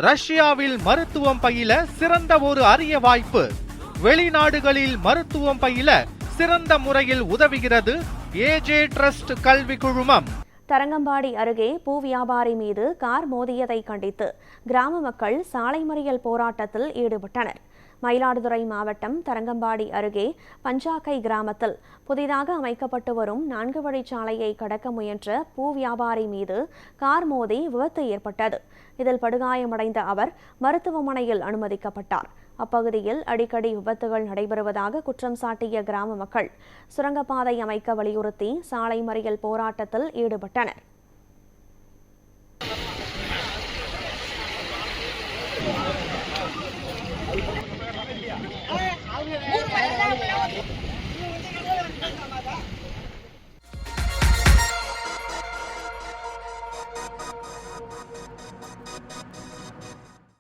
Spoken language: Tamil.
ரஷ்யாவில் மருத்துவம் பயில சிறந்த ஒரு அரிய வாய்ப்பு. வெளிநாடுகளில் மருத்துவம் பயில சிறந்த முறையில் உதவுகிறது ஏஜே ட்ரஸ்ட் கல்வி குழுமம். தரங்கம்பாடி அருகே பூ வியாபாரி மீது கார் மோதியதை கண்டித்து கிராம மக்கள் சாலை மறியல் போராட்டத்தில் ஈடுபட்டனர். மயிலாடுதுறை மாவட்டம் தரங்கம்பாடி அருகே பஞ்சாக்கை கிராமத்தில் புதிதாக அமைக்கப்பட்டு வரும் 4 வழிச்சாலையை கடக்க முயன்ற பூ வியாபாரி மீது கார் மோதி விபத்து ஏற்பட்டது. இதில் படுகாயமடைந்த அவர் மருத்துவமனையில் அனுமதிக்கப்பட்டார். அப்பகுதியில் அடிக்கடி விபத்துகள் நடைபெறுவதாக குற்றம் சாட்டிய கிராம மக்கள் சுரங்கப்பாதை அமைக்க வலியுறுத்தி சாலை மறியல் போராட்டத்தில் ஈடுபட்டனர்.